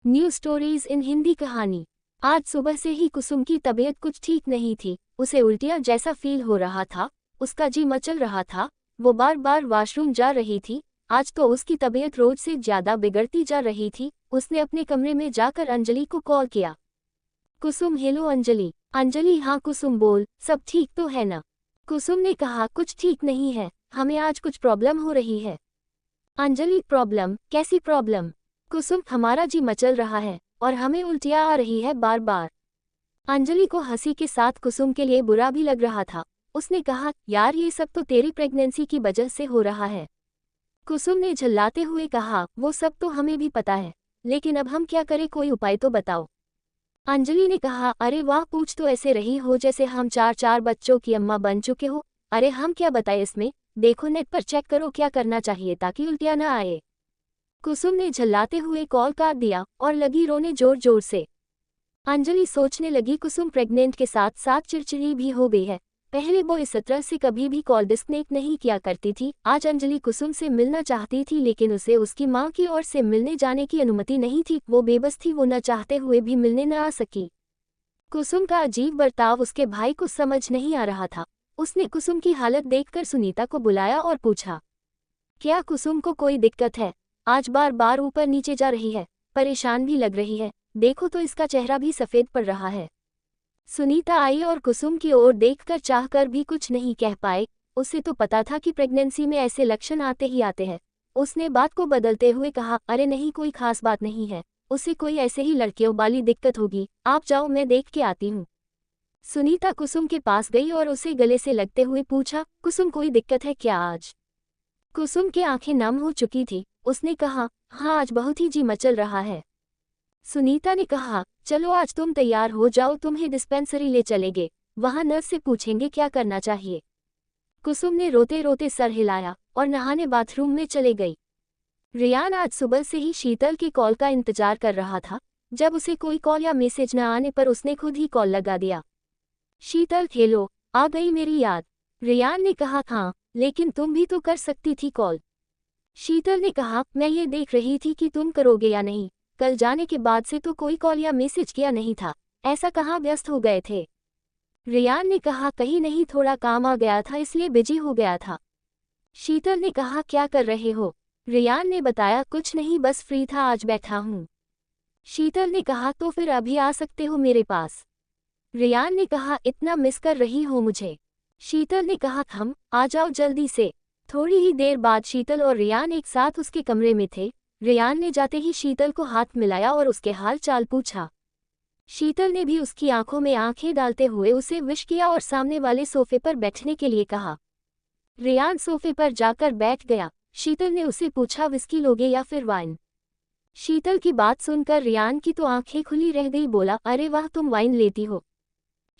New stories in Hindi कहानी। आज सुबह से ही कुसुम की तबीयत कुछ ठीक नहीं थी। उसे उल्टियां जैसा फील हो रहा था, उसका जी मचल रहा था, वो बार बार वॉशरूम जा रही थी। आज तो उसकी तबीयत रोज से ज्यादा बिगड़ती जा रही थी। उसने अपने कमरे में जाकर अंजलि को कॉल किया। कुसुम, हेलो अंजलि। अंजलि, हाँ कुसुम बोल, सब ठीक तो है ना? कुसुम ने कहा, कुछ ठीक नहीं है, हमें आज कुछ प्रॉब्लम हो रही है। अंजलि, प्रॉब्लम? कैसी प्रॉब्लम? कुसुम, हमारा जी मचल रहा है और हमें उल्टियाँ आ रही है बार बार। अंजलि को हंसी के साथ कुसुम के लिए बुरा भी लग रहा था। उसने कहा, यार ये सब तो तेरी प्रेगनेंसी की वजह से हो रहा है। कुसुम ने झल्लाते हुए कहा, वो सब तो हमें भी पता है, लेकिन अब हम क्या करें, कोई उपाय तो बताओ। अंजलि ने कहा, अरे वाह, पूछ तो ऐसे रही हो जैसे हम चार चार बच्चों की अम्मा बन चुके हो। अरे हम क्या बताएं इसमें, देखो नेट पर चेक करो क्या करना चाहिए ताकि उल्टियाँ न आए। कुसुम ने झल्लाते हुए कॉल काट दिया और लगी रोने जोर जोर से। अंजलि सोचने लगी, कुसुम प्रेग्नेंट के साथ साथ चिड़चिड़ी भी हो गई है। पहले वो इस तरह से कभी भी कॉल डिस्कनेक्ट नहीं किया करती थी। आज अंजलि कुसुम से मिलना चाहती थी, लेकिन उसे उसकी माँ की ओर से मिलने जाने की अनुमति नहीं थी। वो बेबस थी, वो न चाहते हुए भी मिलने न आ सकी। कुसुम का अजीब बर्ताव उसके भाई को समझ नहीं आ रहा था। उसने कुसुम की हालत देखकर सुनीता को बुलाया और पूछा, क्या कुसुम को कोई दिक्कत है? आज बार बार ऊपर नीचे जा रही है, परेशान भी लग रही है, देखो तो इसका चेहरा भी सफेद पड़ रहा है। सुनीता आई और कुसुम की ओर देखकर चाहकर भी कुछ नहीं कह पाए। उसे तो पता था कि प्रेगनेंसी में ऐसे लक्षण आते ही आते हैं। उसने बात को बदलते हुए कहा, अरे नहीं, कोई खास बात नहीं है, उसे कोई ऐसे ही लड़कियों वाली दिक्कत होगी, आप जाओ, मैं देख के आती हूँ। सुनीता कुसुम के पास गई और उसे गले से लगते हुए पूछा, कुसुम कोई दिक्कत है क्या आज? कुसुम की आंखें नम हो चुकी थी। उसने कहा, हाँ आज बहुत ही जी मचल रहा है। सुनीता ने कहा, चलो आज तुम तैयार हो जाओ, तुम्हें डिस्पेंसरी ले चलेंगे, वहां नर्स से पूछेंगे क्या करना चाहिए। कुसुम ने रोते रोते सर हिलाया और नहाने बाथरूम में चले गई। रियान आज सुबह से ही शीतल की कॉल का इंतजार कर रहा था। जब उसे कोई कॉल या मैसेज न आने पर उसने खुद ही कॉल लगा दिया। शीतल, हेलो, आ गई मेरी याद? रियान ने कहा, हाँ, लेकिन तुम भी तो कर सकती थी कॉल। शीतल ने कहा, मैं ये देख रही थी कि तुम करोगे या नहीं, कल जाने के बाद से तो कोई कॉल या मैसेज किया नहीं था, ऐसा कहाँ व्यस्त हो गए थे? रियान ने कहा, कहीं नहीं, थोड़ा काम आ गया था इसलिए बिजी हो गया था। शीतल ने कहा, क्या कर रहे हो? रियान ने बताया, कुछ नहीं, बस फ्री था, आज बैठा हूँ। शीतल ने कहा, तो फिर अभी आ सकते हो मेरे पास। रियान ने कहा, इतना मिस कर रही हो मुझे? शीतल ने कहा, हम आ जाओ जल्दी से। थोड़ी ही देर बाद शीतल और रियान एक साथ उसके कमरे में थे। रियान ने जाते ही शीतल को हाथ मिलाया और उसके हाल चाल पूछा। शीतल ने भी उसकी आंखों में आंखें डालते हुए उसे विश किया और सामने वाले सोफे पर बैठने के लिए कहा। रियान सोफे पर जाकर बैठ गया। शीतल ने उसे पूछा, विस्की लोगे या फिर वाइन? शीतल की बात सुनकर रियान की तो आंखें खुली रह गई। बोला, अरे वाह, तुम वाइन लेती हो?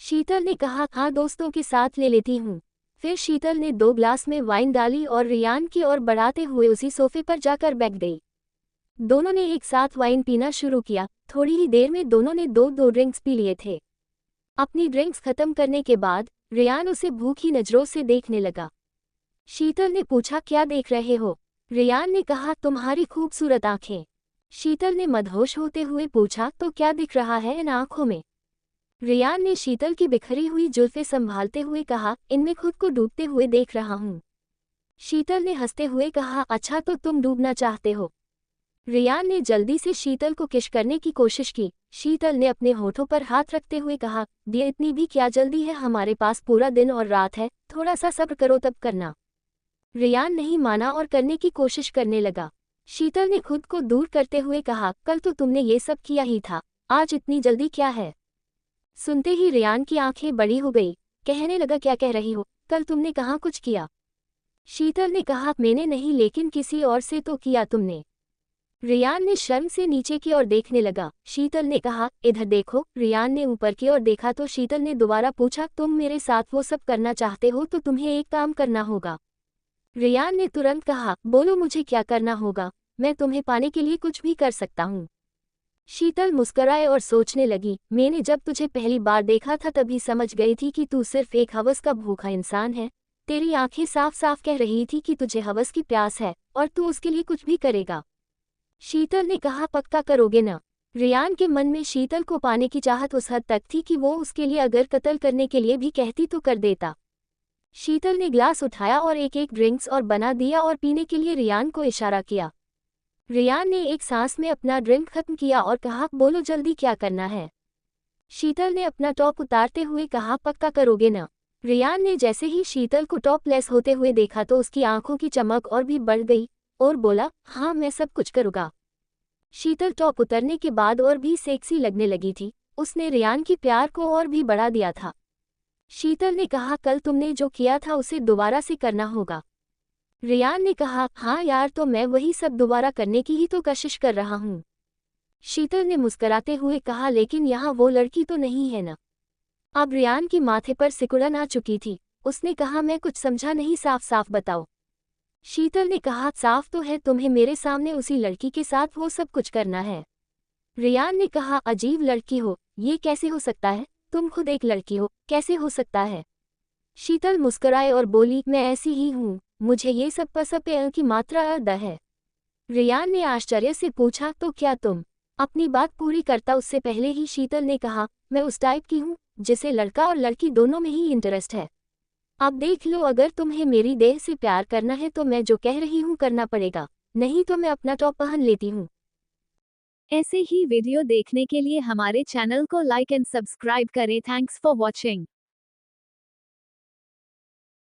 शीतल ने कहा, हाँ दोस्तों के साथ ले लेती हूँ। फिर शीतल ने 2 ग्लास में वाइन डाली और रियान की ओर बढ़ाते हुए उसी सोफे पर जाकर बैठ गई। दोनों ने एक साथ वाइन पीना शुरू किया। थोड़ी ही देर में दोनों ने 2-2 ड्रिंक्स पी लिए थे। अपनी ड्रिंक्स खत्म करने के बाद रियान उसे भूखी नजरों से देखने लगा। शीतल ने पूछा, क्या देख रहे हो? रियान ने कहा, तुम्हारी खूबसूरत आंखें। शीतल ने मदहोश होते हुए पूछा, तो क्या दिख रहा है इन आंखों में? रियान ने शीतल की बिखरी हुई जुल्फें संभालते हुए कहा, इनमें खुद को डूबते हुए देख रहा हूँ। शीतल ने हंसते हुए कहा, अच्छा तो तुम डूबना चाहते हो? रियान ने जल्दी से शीतल को किस करने की कोशिश की। शीतल ने अपने होठों पर हाथ रखते हुए कहा, दिया, इतनी भी क्या जल्दी है, हमारे पास पूरा दिन और रात है, थोड़ा सा सब्र करो तब करना। रियान नहीं माना और करने की कोशिश करने लगा। शीतल ने खुद को दूर करते हुए कहा, कल तो तुमने ये सब किया ही था, आज इतनी जल्दी क्या है? सुनते ही रियान की आंखें बड़ी हो गई। कहने लगा, क्या कह रही हो, कल तुमने कहाँ कुछ किया? शीतल ने कहा, मैंने नहीं, लेकिन किसी और से तो किया तुमने। रियान ने शर्म से नीचे की ओर देखने लगा। शीतल ने कहा, इधर देखो। रियान ने ऊपर की ओर देखा तो शीतल ने दोबारा पूछा, तुम मेरे साथ वो सब करना चाहते हो तो तुम्हें एक काम करना होगा। रियान ने तुरंत कहा, बोलो मुझे क्या करना होगा, मैं तुम्हें पाने के लिए कुछ भी कर सकता हूँ। शीतल मुस्कुराए और सोचने लगी, मैंने जब तुझे पहली बार देखा था तभी समझ गई थी कि तू सिर्फ एक हवस का भूखा इंसान है। तेरी आंखें साफ साफ कह रही थी कि तुझे हवस की प्यास है और तू उसके लिए कुछ भी करेगा। शीतल ने कहा, पक्का करोगे ना? रियान के मन में शीतल को पाने की चाहत उस हद तक थी कि वो उसके लिए अगर कत्ल करने के लिए भी कहती तो कर देता। शीतल ने ग्लास उठाया और एक एक ड्रिंक्स और बना दिया और पीने के लिए रियान को इशारा किया। रियान ने एक सांस में अपना ड्रिंक खत्म किया और कहा, बोलो जल्दी क्या करना है। शीतल ने अपना टॉप उतारते हुए कहा, पक्का करोगे ना। रियान ने जैसे ही शीतल को टॉपलेस होते हुए देखा तो उसकी आंखों की चमक और भी बढ़ गई और बोला, हाँ मैं सब कुछ करूँगा। शीतल टॉप उतरने के बाद और भी सेक्सी लगने लगी थी। उसने रियान की प्यार को और भी बढ़ा दिया था। शीतल ने कहा, कल तुमने जो किया था उसे दोबारा से करना होगा। रियान ने कहा, हाँ यार, तो मैं वही सब दोबारा करने की ही तो कोशिश कर रहा हूँ। शीतल ने मुस्कुराते हुए कहा, लेकिन यहाँ वो लड़की तो नहीं है ना। अब रियान की माथे पर सिकुड़न आ चुकी थी। उसने कहा, मैं कुछ समझा नहीं, साफ साफ बताओ। शीतल ने कहा, साफ तो है, तुम्हें मेरे सामने उसी लड़की के साथ वो सब कुछ करना है। रियान ने कहा, अजीब लड़की हो, ये कैसे हो सकता है, तुम खुद एक लड़की हो, कैसे हो सकता है। शीतल मुस्कुराए और बोली, मैं ऐसी ही हूँ, मुझे ये सब पसंद की मात्रा अदा है। रियान ने आश्चर्य से पूछा, तो क्या तुम। अपनी बात पूरी करता उससे पहले ही शीतल ने कहा, मैं उस टाइप की हूँ जिसे लड़का और लड़की दोनों में ही इंटरेस्ट है। अब देख लो, अगर तुम्हें मेरी देह से प्यार करना है तो मैं जो कह रही हूँ करना पड़ेगा, नहीं तो मैं अपना टॉप पहन लेती हूँ। ऐसे ही वीडियो देखने के लिए हमारे चैनल को लाइक एंड सब्सक्राइब करें। Thanks for watching.